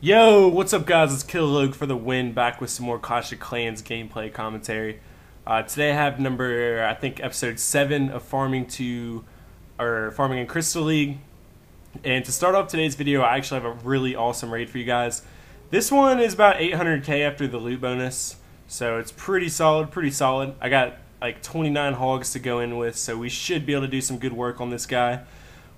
Yo, what's up guys, it's Killogue for the win, back with some more Clash of Clans gameplay commentary. Today I have I think episode 7 of Farming in Crystal League. And to start off today's video, I actually have a really awesome raid for you guys. This one is about 800k after the loot bonus, so it's pretty solid. I got like 29 hogs to go in with, so we should be able to do some good work on this guy.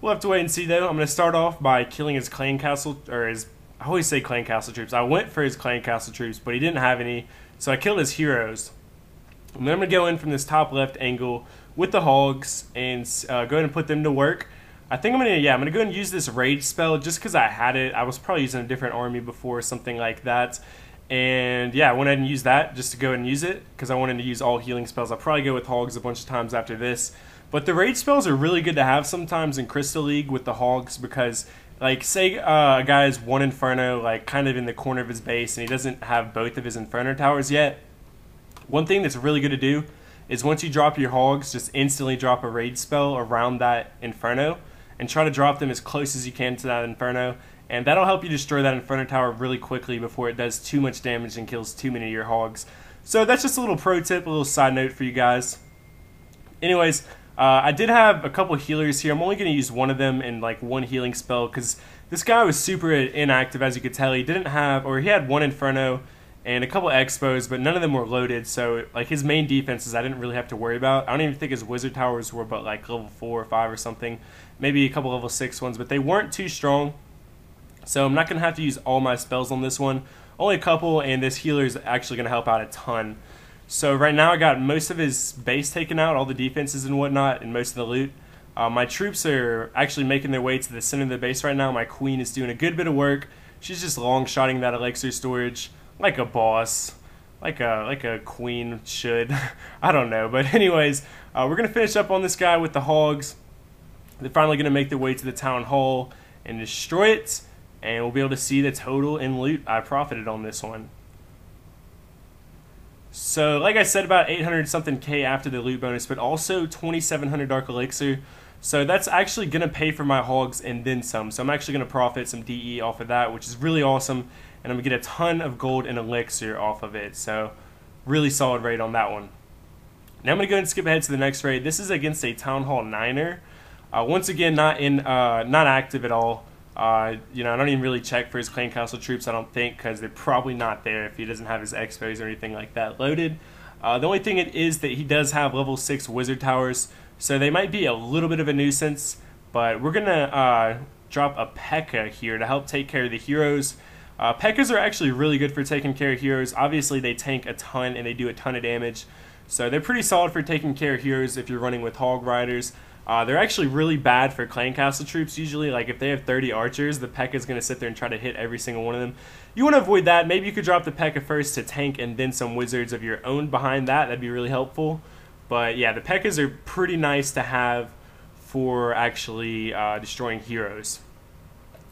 We'll have to wait and see though. I'm going to start off by killing his clan castle, or his I always say clan castle troops. I went for his clan castle troops, but he didn't have any, so I killed his heroes. And then I'm going to go in from this top left angle with the hogs and go ahead and put them to work. I think I'm going to go ahead and use this rage spell just because I had it. I was probably using a different army before, something like that. And yeah, I went ahead and used that just to go ahead and use it because I wanted to use all healing spells. I'll probably go with hogs a bunch of times after this. But the rage spells are really good to have sometimes in Crystal League with the hogs because, like, say a guy has one inferno, like, kind of in the corner of his base and he doesn't have both of his inferno towers yet. One thing that's really good to do is once you drop your hogs, just instantly drop a rage spell around that inferno and try to drop them as close as you can to that inferno. And that'll help you destroy that inferno tower really quickly before it does too much damage and kills too many of your hogs. So that's just a little pro tip, a little side note for you guys. Anyways, I did have a couple healers here. I'm only going to use one of them in like one healing spell because this guy was super inactive, as you could tell. He didn't have, or he had one Inferno and a couple Xbows, but none of them were loaded. So like his main defenses I didn't really have to worry about. I don't even think his wizard towers were but like level 4 or 5 or something. Maybe a couple level 6 ones, but they weren't too strong. So I'm not going to have to use all my spells on this one. Only a couple, and this healer is actually going to help out a ton. So right now I got most of his base taken out, all the defenses and whatnot, and most of the loot. My troops are actually making their way to the center of the base right now. My queen is doing a good bit of work. She's just long-shotting that elixir storage like a boss, like a queen should. I don't know, but anyways, we're going to finish up on this guy with the hogs. They're finally going to make their way to the town hall and destroy it, and we'll be able to see the total in loot I profited on this one. So, like I said, about 800 something K after the loot bonus, but also 2,700 dark elixir. So that's actually going to pay for my hogs and then some. So I'm actually going to profit some DE off of that, which is really awesome. And I'm going to get a ton of gold and elixir off of it. So really solid raid on that one. Now I'm going to go ahead and skip ahead to the next raid. This is against a Town Hall 9er. Once again, not active at all. I don't even really check for his clan castle troops, I don't think, because they're probably not there if he doesn't have his xbows or anything like that loaded. The only thing it is that he does have level 6 wizard towers, so they might be a little bit of a nuisance, but we're going to drop a pekka here to help take care of the heroes. Pekkas are actually really good for taking care of heroes. Obviously, they tank a ton and they do a ton of damage, so they're pretty solid for taking care of heroes if you're running with hog riders. They're actually really bad for clan castle troops usually. Like if they have 30 archers, the Pekka is going to sit there and try to hit every single one of them. You want to avoid that. Maybe you could drop the Pekka first to tank and then some wizards of your own behind that. That'd be really helpful. But yeah, the Pekkas are pretty nice to have for actually destroying heroes.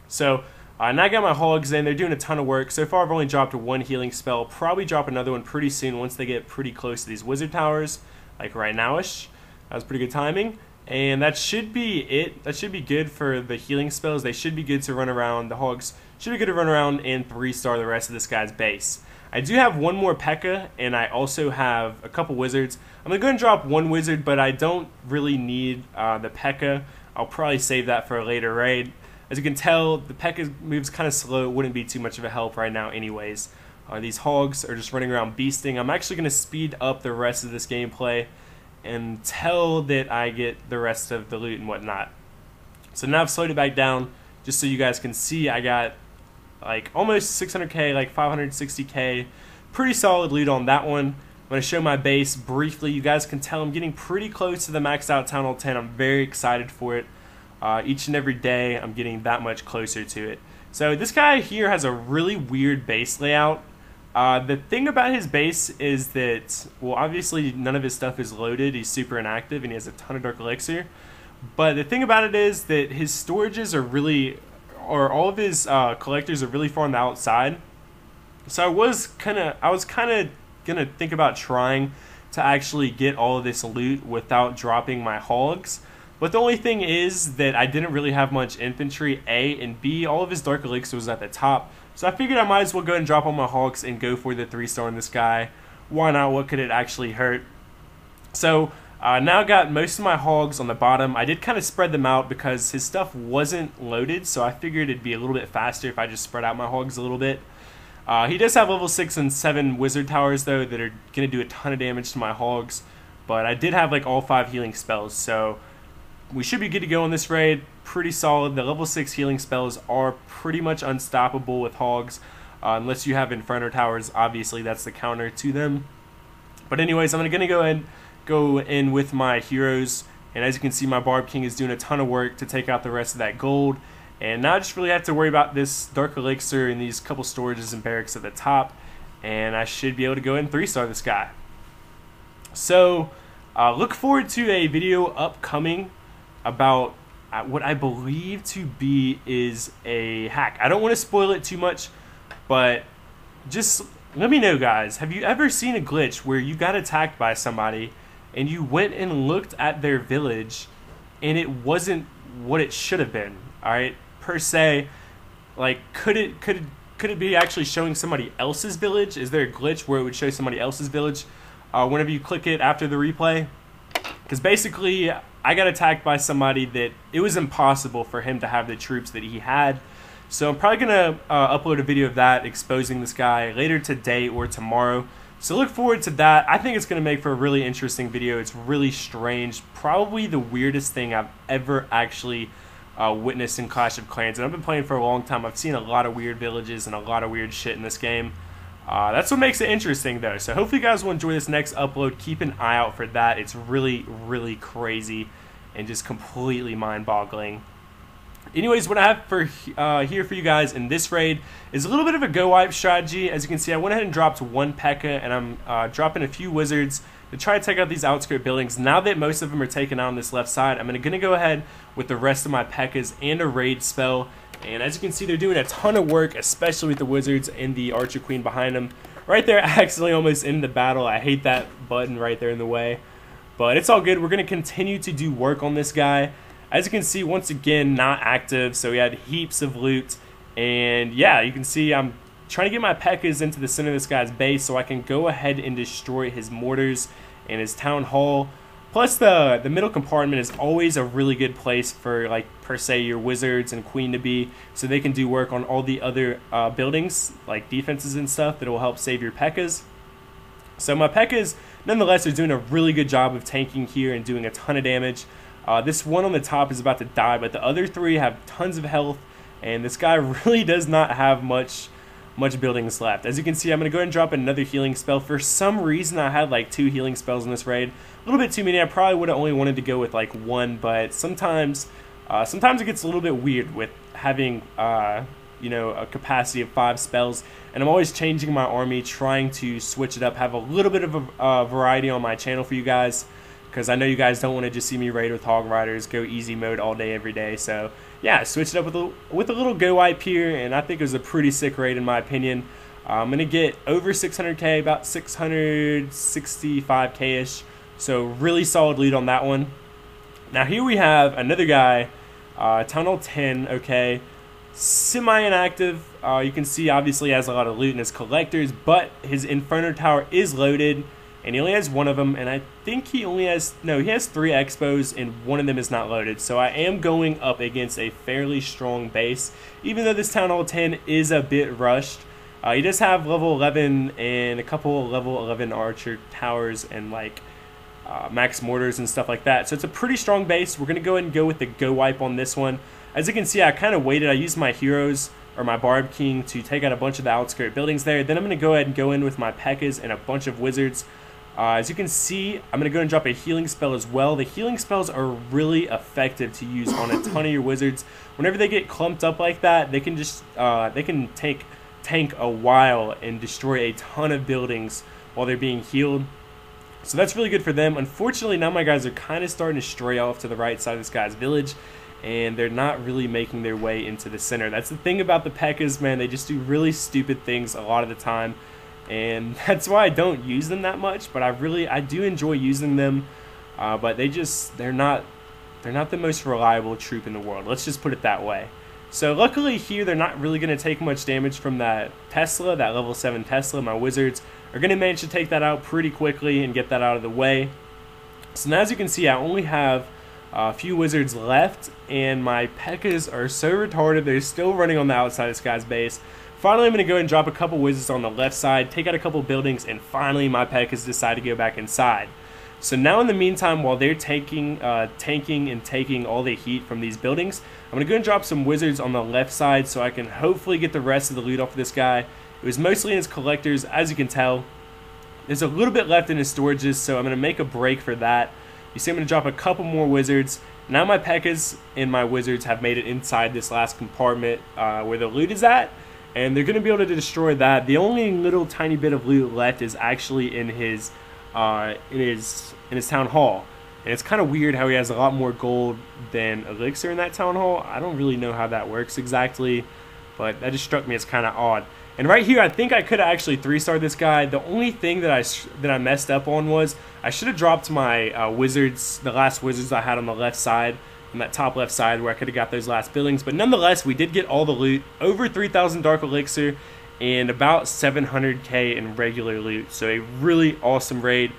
So now I got my hogs in. They're doing a ton of work. So far I've only dropped one healing spell. Probably drop another one pretty soon once they get pretty close to these wizard towers. Like right now-ish. That was pretty good timing. And that should be it. That should be good for the healing spells. They should be good to run around. The hogs should be good to run around and 3-star the rest of this guy's base. I do have one more Pekka, and I also have a couple wizards. I'm going to go and drop one wizard, but I don't really need the Pekka. I'll probably save that for a later raid. As you can tell, the Pekka moves kind of slow. It wouldn't be too much of a help right now anyways. These hogs are just running around beasting. I'm actually going to speed up the rest of this gameplay until that I get the rest of the loot and whatnot. So now I've slowed it back down just so you guys can see I got like almost 600k, like 560k. Pretty solid loot on that one. I'm going to show my base briefly. You guys can tell I'm getting pretty close to the maxed out Town Hall 10. I'm very excited for it. Each and every day I'm getting that much closer to it. So this guy here has a really weird base layout. The thing about his base is that, well, obviously none of his stuff is loaded. He's super inactive and he has a ton of dark elixir. But the thing about it is that his storages are really, or all of his collectors are really far on the outside. So I was kind of gonna think about trying to actually get all of this loot without dropping my hogs. But the only thing is that I didn't really have much infantry, A, and B, all of his Dark Elixir was at the top. So I figured I might as well go and drop on my Hogs and go for the 3-star in this guy. Why not? What could it actually hurt? So now I got most of my Hogs on the bottom. I did kind of spread them out because his stuff wasn't loaded, so I figured it'd be a little bit faster if I just spread out my Hogs a little bit. He does have level 6 and 7 wizard towers though that are going to do a ton of damage to my Hogs. But I did have like all 5 healing spells, so we should be good to go on this raid. Pretty solid. The level 6 healing spells are pretty much unstoppable with Hogs. Unless you have inferno towers, obviously that's the counter to them. But anyways, I'm going to go in with my heroes. And as you can see, my Barb King is doing a ton of work to take out the rest of that gold. And now I just really have to worry about this Dark Elixir and these couple storages and barracks at the top. And I should be able to go ahead and 3-star this guy. So, look forward to a video upcoming about what I believe to be is a hack. I don't want to spoil it too much, but just let me know, guys. Have you ever seen a glitch where you got attacked by somebody and you went and looked at their village and it wasn't what it should have been? All right, per se, like could it be actually showing somebody else's village? Is there a glitch where it would show somebody else's village whenever you click it after the replay? Because basically, I got attacked by somebody that it was impossible for him to have the troops that he had. So I'm probably going to upload a video of that exposing this guy later today or tomorrow. So look forward to that. I think it's going to make for a really interesting video. It's really strange. Probably the weirdest thing I've ever actually witnessed in Clash of Clans. And I've been playing for a long time. I've seen a lot of weird villages and a lot of weird shit in this game. That's what makes it interesting though. So hopefully you guys will enjoy this next upload. Keep an eye out for that. It's really, really crazy and just completely mind-boggling. Anyways, what I have for here for you guys in this raid is a little bit of a go wipe strategy. As you can see, I went ahead and dropped 1 pekka, and I'm dropping a few wizards to try to take out these outskirt buildings. Now that most of them are taken out on this left side, I'm going to go ahead with the rest of my pekkas and a raid spell. And as you can see, they're doing a ton of work, especially with the wizards and the archer queen behind them. Right there, I accidentally almost ended the battle. I hate that button right there in the way. But it's all good. We're going to continue to do work on this guy. As you can see, once again, not active, so we had heaps of loot. And yeah, you can see I'm trying to get my pekkas into the center of this guy's base so I can go ahead and destroy his mortars and his town hall. Plus, the middle compartment is always a really good place for, like, per se, your wizards and queen to be, so they can do work on all the other buildings, like defenses and stuff, that will help save your pekkas. So my pekkas, nonetheless, are doing a really good job of tanking here and doing a ton of damage. This one on the top is about to die, but the other 3 have tons of health, and this guy really does not have much buildings left. As you can see, I'm going to go ahead and drop another healing spell. For some reason, I had like 2 healing spells in this raid. A little bit too many. I probably would have only wanted to go with like 1, but sometimes it gets a little bit weird with having you know, a capacity of 5 spells, and I'm always changing my army, trying to switch it up, have a little bit of a variety on my channel for you guys, because I know you guys don't want to just see me raid with hog riders, go easy mode all day every day. So yeah, switch it up with a little go wipe here, and I think it was a pretty sick raid in my opinion. I'm gonna get over 600k, about 665k ish. So really solid lead on that one. Now here we have another guy, Town Hall 10. Okay, semi-inactive. You can see obviously has a lot of loot in his collectors, but his Inferno Tower is loaded, and he only has 1 of them, and I think he only has, no, he has 3 xbows, and 1 of them is not loaded. So I am going up against a fairly strong base, even though this Town Hall 10 is a bit rushed. He does have level 11 and a couple of level 11 archer towers and like max mortars and stuff like that. So it's a pretty strong base. We're going to go ahead and go with the go wipe on this one. As you can see, I kind of waited. I used my heroes, or my Barb King, to take out a bunch of the outskirt buildings there. Then I'm going to go ahead and go in with my pekkas and a bunch of wizards. As you can see, I'm going to go and drop a healing spell as well. The healing spells are really effective to use on a ton of your wizards. Whenever they get clumped up like that, they can just tank a while and destroy a ton of buildings while they're being healed. So that's really good for them. Unfortunately, now my guys are kind of starting to stray off to the right side of this guy's village, and they're not really making their way into the center. That's the thing about the pekkas, man. They just do really stupid things a lot of the time, and that's why I don't use them that much. But I do enjoy using them, but they're they're not the most reliable troop in the world. Let's just put it that way. So luckily here, they're not really going to take much damage from that Tesla, that level 7 Tesla. My wizards are going to manage to take that out pretty quickly and get that out of the way. So now as you can see, I only have a few wizards left, and my pekkas are so retarded. They're still running on the outside of this guy's base. Finally, I'm going to go and drop a couple wizards on the left side, take out a couple buildings, and finally my pekkas decide to go back inside. So now in the meantime, while they're tanking and taking all the heat from these buildings, I'm going to go and drop some wizards on the left side so I can hopefully get the rest of the loot off of this guy. It was mostly in his collectors, as you can tell. There's a little bit left in his storages, so I'm going to make a break for that. You see I'm going to drop a couple more wizards. Now my pekkas and my wizards have made it inside this last compartment where the loot is at, and they're going to be able to destroy that. The only little tiny bit of loot left is actually in his town hall, and it's kind of weird how he has a lot more gold than elixir in that town hall. I don't really know how that works exactly, but that just struck me as kind of odd. And right here, I think I could have actually 3-starred this guy. The only thing that I messed up on was I should have dropped my wizards, the last wizards I had on the left side, on that top left side where I could have got those last buildings. But nonetheless, we did get all the loot, over 3,000 dark elixir, and about 700k in regular loot. So a really awesome raid.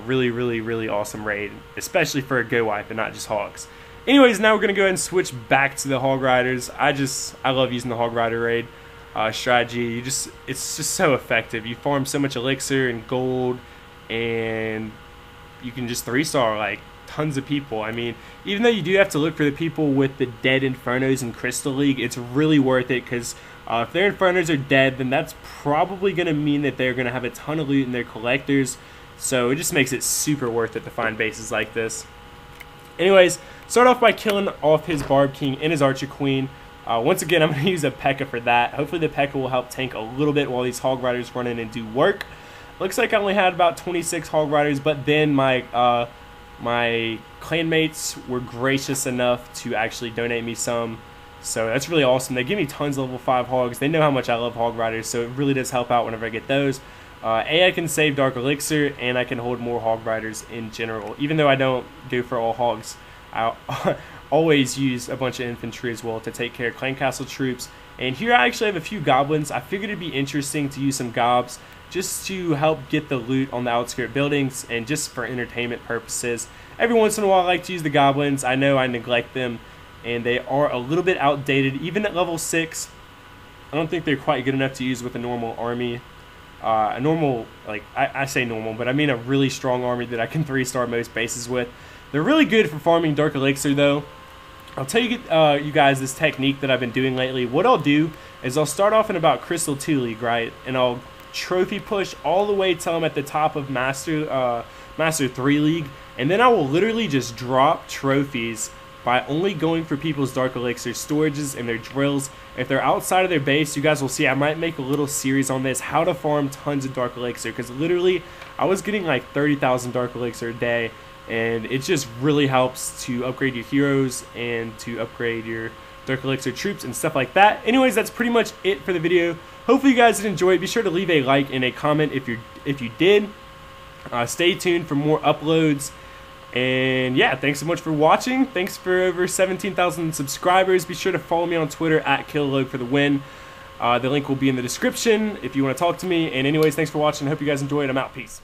Really awesome raid, especially for a go wipe and not just hogs. Anyways, now we're gonna go ahead and switch back to the hog riders. I love using the hog rider raid strategy. It's just so effective. You farm so much elixir and gold, and you can just 3-star like tons of people. I mean, even though you do have to look for the people with the dead infernos in Crystal League, it's really worth it, because if their infernos are dead, then that's probably going to mean that they're going to have a ton of loot in their collectors. So it just makes it super worth it to find bases like this. Anyways, start off by killing off his Barb King and his Archer Queen. Once again, I'm going to use a Pekka for that. Hopefully the Pekka will help tank a little bit while these Hog Riders run in and do work. Looks like I only had about 26 Hog Riders, but then my clanmates were gracious enough to actually donate me some. So that's really awesome. They give me tons of level 5 hogs. They know how much I love Hog Riders, so it really does help out whenever I get those. I can save Dark Elixir, and I can hold more Hog Riders in general. Even though I don't go for all hogs, I always use a bunch of infantry as well to take care of Clan Castle troops. And here I actually have a few goblins. I figured it'd be interesting to use some gobs just to help get the loot on the outskirt buildings and just for entertainment purposes. Every once in a while I like to use the goblins. I know I neglect them, and they are a little bit outdated. Even at level 6, I don't think they're quite good enough to use with a normal army. A normal, like, I say normal, but I mean a really strong army that I can 3-star most bases with. They're really good for farming Dark Elixir, though. I'll tell you, you guys this technique that I've been doing lately. What I'll do is I'll start off in about Crystal 2 League, right? And I'll trophy push all the way till I'm at the top of Master 3 League. And then I will literally just drop trophies by only going for people's Dark Elixir storages and their drills. If they're outside of their base, you guys will see I might make a little series on this, how to farm tons of Dark Elixir, because literally I was getting like 30,000 Dark Elixir a day, and it just really helps to upgrade your heroes and to upgrade your Dark Elixir troops and stuff like that. Anyways, that's pretty much it for the video. Hopefully you guys did enjoy it. Be sure to leave a like and a comment if you did. Stay tuned for more uploads. And yeah, thanks so much for watching. Thanks for over 17,000 subscribers. Be sure to follow me on Twitter at KillLogue for the win. The link will be in the description if you want to talk to me. And anyways, thanks for watching. I hope you guys enjoyed. I'm out. Peace.